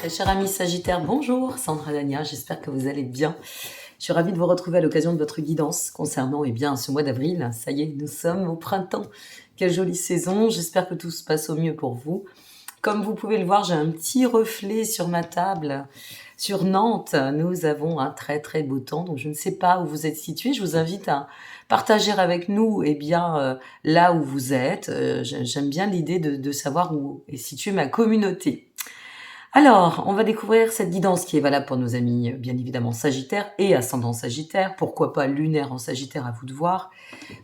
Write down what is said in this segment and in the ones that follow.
Très cher ami Sagittaire, bonjour, Sandra Dania, j'espère que vous allez bien. Je suis ravie de vous retrouver à l'occasion de votre guidance concernant ce mois d'avril. Ça y est, nous sommes au printemps. Quelle jolie saison, j'espère que tout se passe au mieux pour vous. Comme vous pouvez le voir, j'ai un petit reflet sur ma table. Sur Nantes, nous avons un très très beau temps, donc je ne sais pas où vous êtes situé. Je vous invite à partager avec nous là où vous êtes. J'aime bien l'idée de savoir où est située ma communauté. Alors, on va découvrir cette guidance qui est valable pour nos amis, bien évidemment Sagittaire et ascendant Sagittaire, pourquoi pas lunaire en Sagittaire, à vous de voir,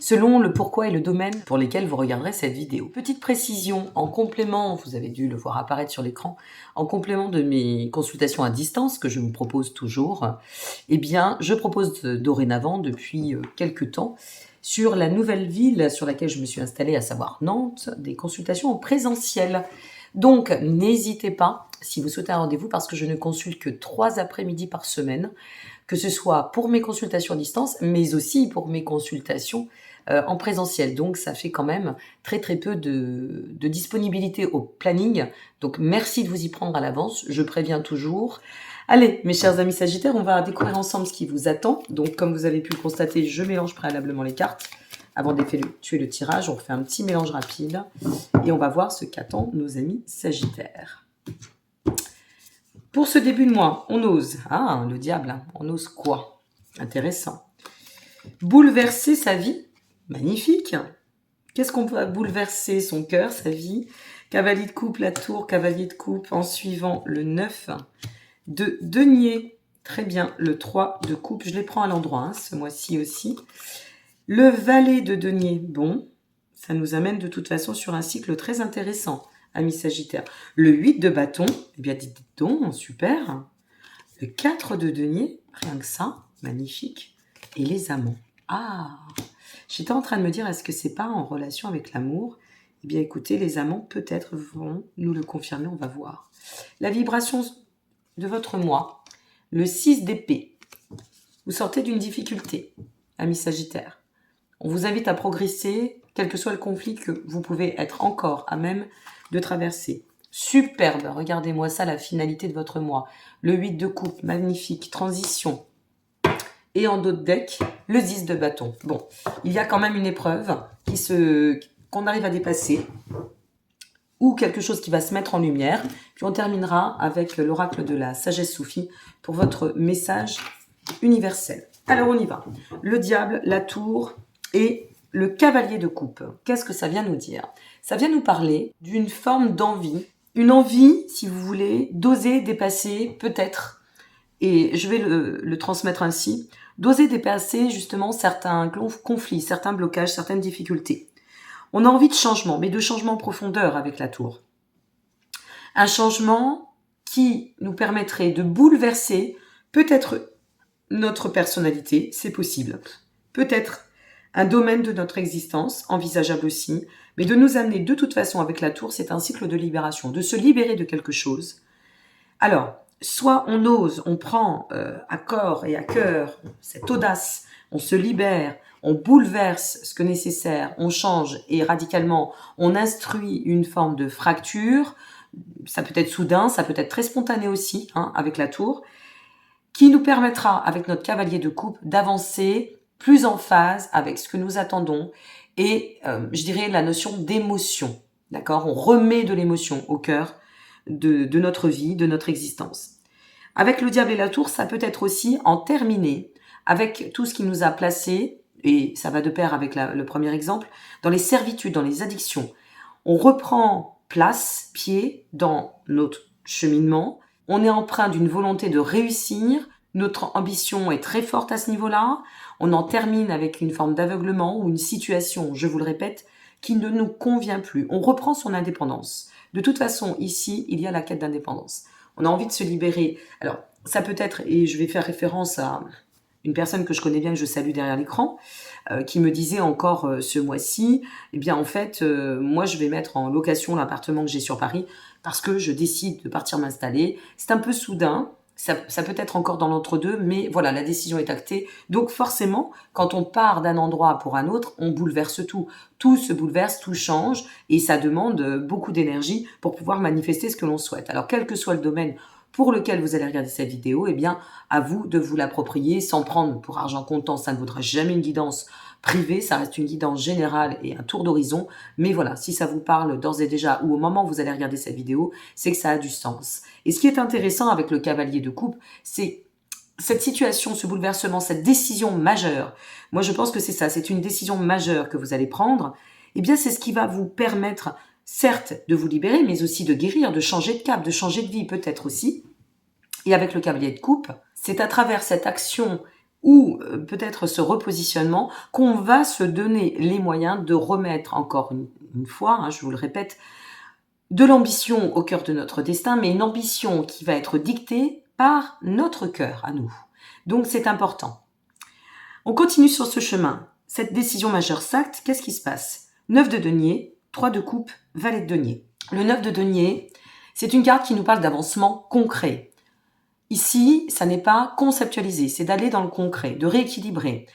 selon le pourquoi et le domaine pour lesquels vous regarderez cette vidéo. Petite précision, en complément, vous avez dû le voir apparaître sur l'écran, en complément de mes consultations à distance que je vous propose toujours, je propose dorénavant, depuis quelques temps, sur la nouvelle ville sur laquelle je me suis installée, à savoir Nantes, des consultations en présentiel. Donc, n'hésitez pas, si vous souhaitez un rendez-vous, parce que je ne consulte que 3 après-midi par semaine, que ce soit pour mes consultations à distance, mais aussi pour mes consultations en présentiel. Donc, ça fait quand même très très peu de disponibilité au planning. Donc, merci de vous y prendre à l'avance, je préviens toujours. Allez, mes chers amis Sagittaires, on va découvrir ensemble ce qui vous attend. Donc, comme vous avez pu le constater, je mélange préalablement les cartes. Avant d'effectuer le tirage, on refait un petit mélange rapide et on va voir ce qu'attendent nos amis Sagittaires. Pour ce début de mois, on ose. Ah, le diable, hein. On ose quoi? Intéressant. Bouleverser sa vie. Magnifique. Qu'est-ce qu'on peut bouleverser? Son cœur, sa vie. Cavalier de coupe, la tour, cavalier de coupe en suivant le 9 de denier. Très bien, le 3 de coupe. Je les prends à l'endroit, hein, ce mois-ci aussi. Le valet de denier, bon, ça nous amène de toute façon sur un cycle très intéressant, amis Sagittaire. Le 8 de bâton, eh bien dites donc, super. Le 4 de denier, rien que ça, magnifique. Et les amants. Ah, j'étais en train de me dire, est-ce que c'est pas en relation avec l'amour? Eh bien écoutez, les amants peut-être vont nous le confirmer, on va voir. La vibration de votre mois, le 6 d'épée. Vous sortez d'une difficulté, amis Sagittaire. On vous invite à progresser, quel que soit le conflit que vous pouvez être encore à même de traverser. Superbe, regardez-moi ça, la finalité de votre mois. Le 8 de coupe, magnifique, transition. Et en dos de deck, le 10 de bâton. Bon, il y a quand même une épreuve qu'on arrive à dépasser, ou quelque chose qui va se mettre en lumière. Puis on terminera avec l'oracle de la sagesse soufie pour votre message universel. Alors on y va. Le diable, la tour et le cavalier de coupe. Qu'est-ce que ça vient nous dire? Ça vient nous parler d'une forme d'envie. Une envie, si vous voulez, d'oser dépasser peut-être, et je vais le transmettre ainsi, d'oser dépasser justement certains conflits, certains blocages, certaines difficultés. On a envie de changement, mais de changement en profondeur avec la tour. Un changement qui nous permettrait de bouleverser peut-être notre personnalité, c'est possible. Peut-être un domaine de notre existence, envisageable aussi, mais de nous amener de toute façon avec la tour, c'est un cycle de libération, de se libérer de quelque chose. Alors, soit on ose, on prend à corps et à cœur cette audace, on se libère, on bouleverse ce que nécessaire, on change et radicalement, on instruit une forme de fracture, ça peut être soudain, ça peut être très spontané aussi, hein, avec la tour, qui nous permettra, avec notre cavalier de coupe, d'avancer plus en phase avec ce que nous attendons et, je dirais, la notion d'émotion. D'accord? On remet de l'émotion au cœur de notre vie, de notre existence. Avec le diable et la tour, ça peut être aussi en terminer avec tout ce qui nous a placé, et ça va de pair avec le premier exemple, dans les servitudes, dans les addictions. On reprend place, pied, dans notre cheminement. On est empreint d'une volonté de réussir. Notre ambition est très forte à ce niveau-là. On en termine avec une forme d'aveuglement ou une situation, je vous le répète, qui ne nous convient plus. On reprend son indépendance. De toute façon, ici, il y a la quête d'indépendance. On a envie de se libérer. Alors, ça peut être, et je vais faire référence à une personne que je connais bien, que je salue derrière l'écran, qui me disait encore ce mois-ci, eh bien en fait, moi je vais mettre en location l'appartement que j'ai sur Paris parce que je décide de partir m'installer. C'est un peu soudain, ça peut être encore dans l'entre-deux, mais voilà, la décision est actée. Donc forcément, quand on part d'un endroit pour un autre, on bouleverse tout. Tout se bouleverse, tout change, et ça demande beaucoup d'énergie pour pouvoir manifester ce que l'on souhaite. Alors quel que soit le domaine pour lequel vous allez regarder cette vidéo, eh bien, à vous de vous l'approprier sans prendre pour argent comptant. Ça ne vaudra jamais une guidance privée, ça reste une guidance générale et un tour d'horizon. Mais voilà, si ça vous parle d'ores et déjà ou au moment où vous allez regarder cette vidéo, c'est que ça a du sens. Et ce qui est intéressant avec le cavalier de coupe, c'est cette situation, ce bouleversement, cette décision majeure. Moi, je pense que c'est ça, c'est une décision majeure que vous allez prendre. Eh bien, c'est ce qui va vous permettre, certes, de vous libérer, mais aussi de guérir, de changer de cap, de changer de vie peut-être aussi. Et avec le cavalier de coupe, c'est à travers cette action ou peut-être ce repositionnement qu'on va se donner les moyens de remettre encore une fois, je vous le répète, de l'ambition au cœur de notre destin, mais une ambition qui va être dictée par notre cœur à nous. Donc c'est important. On continue sur ce chemin. Cette décision majeure s'acte, qu'est-ce qui se passe? 9 de denier, 3 de coupe, valet de denier. Le 9 de denier, c'est une carte qui nous parle d'avancement concret. Ici, ça n'est pas conceptualisé, c'est d'aller dans le concret, de rééquilibrer.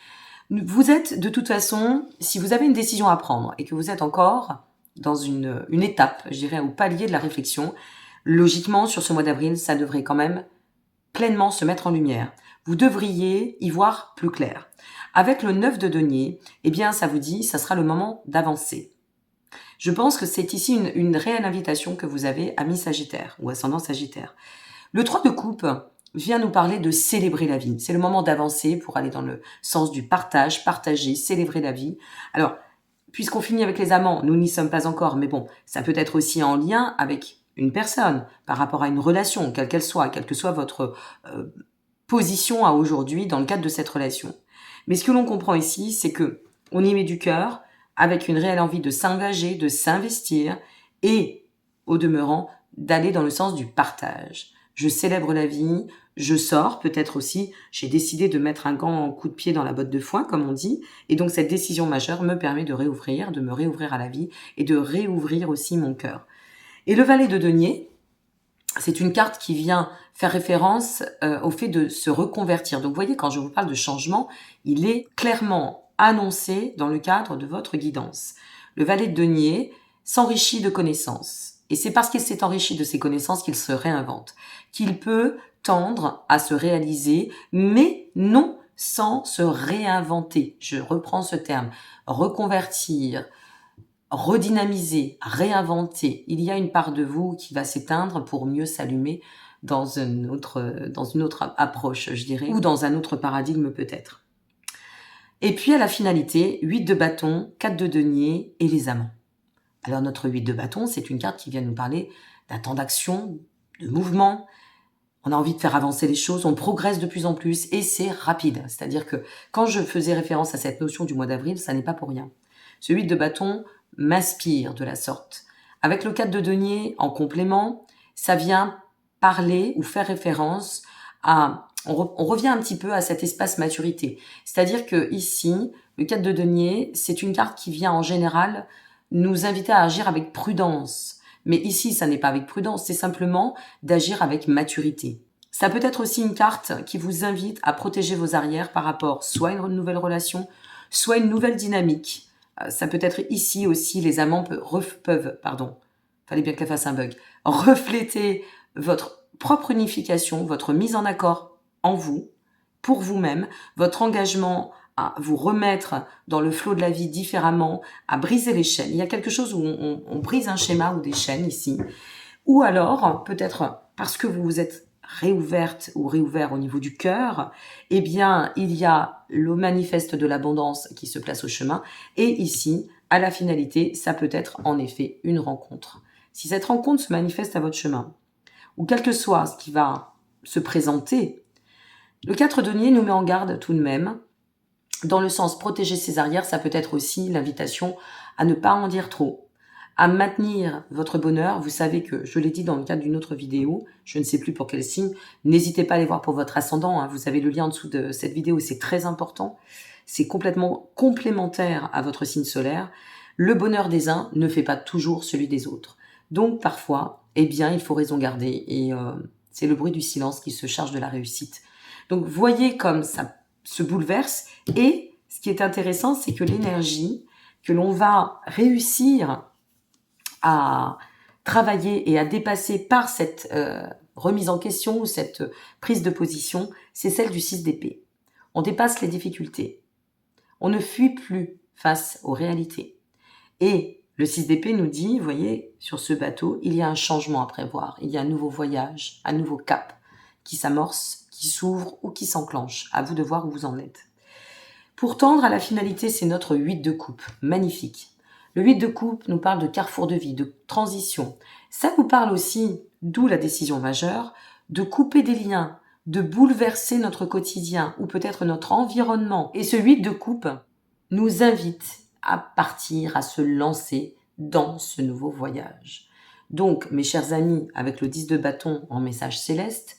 Vous êtes, de toute façon, si vous avez une décision à prendre et que vous êtes encore dans une étape, je dirais, au palier de la réflexion, logiquement, sur ce mois d'avril, ça devrait quand même pleinement se mettre en lumière. Vous devriez y voir plus clair. Avec le 9 de denier, eh bien, ça vous dit, ça sera le moment d'avancer. Je pense que c'est ici une réelle invitation que vous avez, ami Sagittaire ou ascendant Sagittaire. Le 3 de coupe vient nous parler de célébrer la vie. C'est le moment d'avancer pour aller dans le sens du partage, partager, célébrer la vie. Alors, puisqu'on finit avec les amants, nous n'y sommes pas encore, mais bon, ça peut être aussi en lien avec une personne, par rapport à une relation, quelle qu'elle soit, quelle que soit votre position à aujourd'hui dans le cadre de cette relation. Mais ce que l'on comprend ici, c'est que on y met du cœur, avec une réelle envie de s'engager, de s'investir, et, au demeurant, d'aller dans le sens du partage. Je célèbre la vie, je sors, peut-être aussi, j'ai décidé de mettre un grand coup de pied dans la botte de foin, comme on dit, et donc cette décision majeure me permet de me réouvrir à la vie, et de réouvrir aussi mon cœur. Et le valet de denier, c'est une carte qui vient faire référence au fait de se reconvertir. Donc vous voyez, quand je vous parle de changement, il est clairement annoncé dans le cadre de votre guidance. Le valet de denier s'enrichit de connaissances. Et c'est parce qu'il s'est enrichi de ses connaissances qu'il se réinvente, qu'il peut tendre à se réaliser, mais non sans se réinventer. Je reprends ce terme. Reconvertir, redynamiser, réinventer. Il y a une part de vous qui va s'éteindre pour mieux s'allumer dans une autre approche, je dirais, ou dans un autre paradigme peut-être. Et puis à la finalité, 8 de bâton, 4 de denier et les amants. Alors notre 8 de bâton, c'est une carte qui vient nous parler d'un temps d'action, de mouvement. On a envie de faire avancer les choses, on progresse de plus en plus et c'est rapide. C'est-à-dire que quand je faisais référence à cette notion du mois d'avril, ça n'est pas pour rien. Ce 8 de bâton m'inspire de la sorte. Avec le 4 de denier en complément, ça vient parler ou faire référence à... On revient un petit peu à cet espace maturité. C'est-à-dire que ici, le 4 de denier, c'est une carte qui vient en général nous inviter à agir avec prudence. Mais ici, ça n'est pas avec prudence, c'est simplement d'agir avec maturité. Ça peut être aussi une carte qui vous invite à protéger vos arrières par rapport soit à une nouvelle relation, soit à une nouvelle dynamique. Ça peut être ici aussi, les amants fallait bien qu'elle fasse un bug, refléter votre propre unification, votre mise en accord en vous, pour vous-même, votre engagement à vous remettre dans le flot de la vie différemment, à briser les chaînes. Il y a quelque chose où on brise un schéma ou des chaînes ici. Ou alors, peut-être parce que vous vous êtes réouverte ou réouvert au niveau du cœur, eh bien, il y a le manifeste de l'abondance qui se place au chemin. Et ici, à la finalité, ça peut être en effet une rencontre. Si cette rencontre se manifeste à votre chemin, ou quel que soit ce qui va se présenter, le 4 denier nous met en garde tout de même. Dans le sens protéger ses arrières, ça peut être aussi l'invitation à ne pas en dire trop, à maintenir votre bonheur. Vous savez que, je l'ai dit dans le cadre d'une autre vidéo, je ne sais plus pour quel signe, n'hésitez pas à aller voir pour votre ascendant, vous avez le lien en dessous de cette vidéo, c'est très important, c'est complètement complémentaire à votre signe solaire. Le bonheur des uns ne fait pas toujours celui des autres. Donc parfois, eh bien, il faut raison garder, et c'est le bruit du silence qui se charge de la réussite. Donc voyez comme ça se bouleverse, et ce qui est intéressant, c'est que l'énergie que l'on va réussir à travailler et à dépasser par cette remise en question ou cette prise de position, c'est celle du 6 d'épée. On dépasse les difficultés. On ne fuit plus face aux réalités. Et le 6 d'épée nous dit, vous voyez, sur ce bateau, il y a un changement à prévoir. Il y a un nouveau voyage, un nouveau cap qui s'amorce, qui s'ouvre ou qui s'enclenche. À vous de voir où vous en êtes. Pour tendre à la finalité, c'est notre 8 de coupe. Magnifique. Le 8 de coupe nous parle de carrefour de vie, de transition. Ça nous parle aussi, d'où la décision majeure, de couper des liens, de bouleverser notre quotidien ou peut-être notre environnement. Et ce 8 de coupe nous invite à partir, à se lancer dans ce nouveau voyage. Donc, mes chers amis, avec le 10 de bâton en message céleste,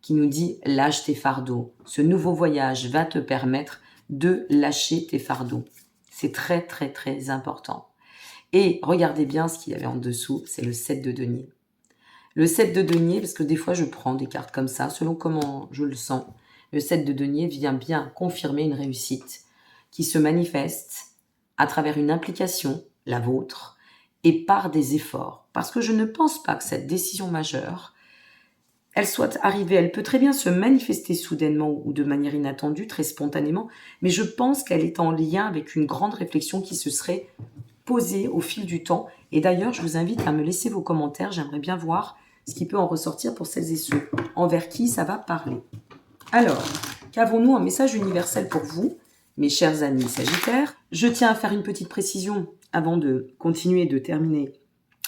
qui nous dit « lâche tes fardeaux ». Ce nouveau voyage va te permettre de lâcher tes fardeaux. C'est très, très, très important. Et regardez bien ce qu'il y avait en dessous, c'est le 7 de denier. Le 7 de denier, parce que des fois je prends des cartes comme ça, selon comment je le sens. Le 7 de denier vient bien confirmer une réussite qui se manifeste à travers une implication, la vôtre, et par des efforts. Parce que je ne pense pas que cette décision majeure, elle soit arrivée, elle peut très bien se manifester soudainement ou de manière inattendue, très spontanément, mais je pense qu'elle est en lien avec une grande réflexion qui se serait posée au fil du temps. Et d'ailleurs, je vous invite à me laisser vos commentaires, j'aimerais bien voir ce qui peut en ressortir pour celles et ceux envers qui ça va parler. Alors, qu'avons-nous en message universel pour vous, mes chers amis Sagittaires? Je tiens à faire une petite précision avant de continuer de terminer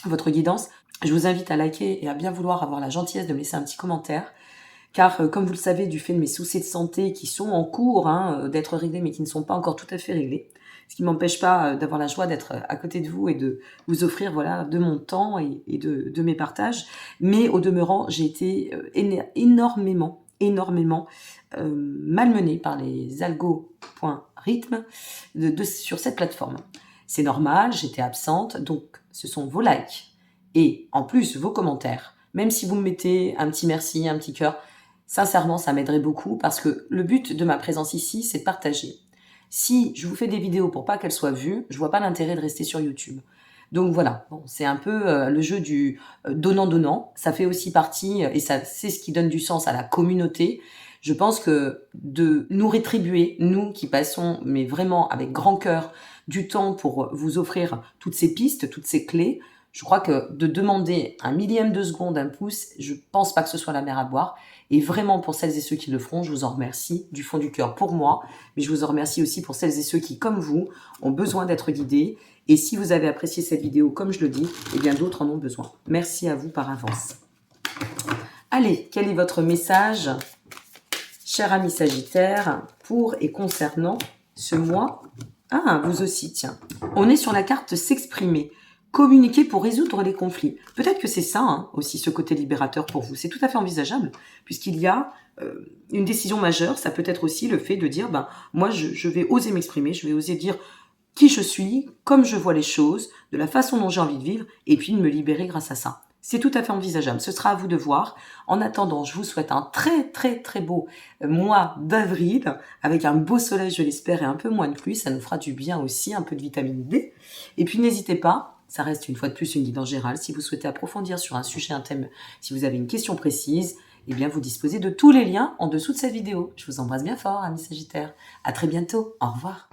votre guidance. Je vous invite à liker et à bien vouloir avoir la gentillesse de me laisser un petit commentaire, car comme vous le savez, du fait de mes soucis de santé qui sont en cours d'être réglés, mais qui ne sont pas encore tout à fait réglés, ce qui ne m'empêche pas d'avoir la joie d'être à côté de vous et de vous offrir de mon temps et de mes partages. Mais au demeurant, j'ai été énormément malmenée par les algo.rythme sur cette plateforme. C'est normal, j'étais absente, donc ce sont vos likes et en plus vos commentaires. Même si vous me mettez un petit merci, un petit cœur, sincèrement, ça m'aiderait beaucoup parce que le but de ma présence ici, c'est de partager. Si je vous fais des vidéos pour pas qu'elles soient vues, je vois pas l'intérêt de rester sur YouTube. Donc voilà, bon, c'est un peu le jeu du donnant-donnant. Ça fait aussi partie, et ça, c'est ce qui donne du sens à la communauté. Je pense que de nous rétribuer, nous qui passons, mais vraiment avec grand cœur, du temps pour vous offrir toutes ces pistes, toutes ces clés, je crois que de demander un millième de seconde, un pouce, je pense pas que ce soit la mer à boire. Et vraiment, pour celles et ceux qui le feront, je vous en remercie du fond du cœur pour moi, mais je vous en remercie aussi pour celles et ceux qui, comme vous, ont besoin d'être guidés. Et si vous avez apprécié cette vidéo, comme je le dis, eh bien d'autres en ont besoin. Merci à vous par avance. Allez, quel est votre message, cher ami Sagittaire, pour et concernant ce mois? Ah, vous aussi, tiens. On est sur la carte s'exprimer. Communiquer pour résoudre les conflits. Peut-être que c'est ça aussi, ce côté libérateur pour vous. C'est tout à fait envisageable, puisqu'il y a une décision majeure. Ça peut être aussi le fait de dire, moi, je vais oser m'exprimer, je vais oser dire qui je suis, comme je vois les choses, de la façon dont j'ai envie de vivre, et puis de me libérer grâce à ça. C'est tout à fait envisageable. Ce sera à vous de voir. En attendant, je vous souhaite un très, très, très beau mois d'avril, avec un beau soleil, je l'espère, et un peu moins de pluie. Ça nous fera du bien aussi, un peu de vitamine D. Et puis, n'hésitez pas, ça reste une fois de plus une guidance générale. Si vous souhaitez approfondir sur un sujet, un thème, si vous avez une question précise, eh bien, vous disposez de tous les liens en dessous de cette vidéo. Je vous embrasse bien fort, amis Sagittaires. À très bientôt. Au revoir.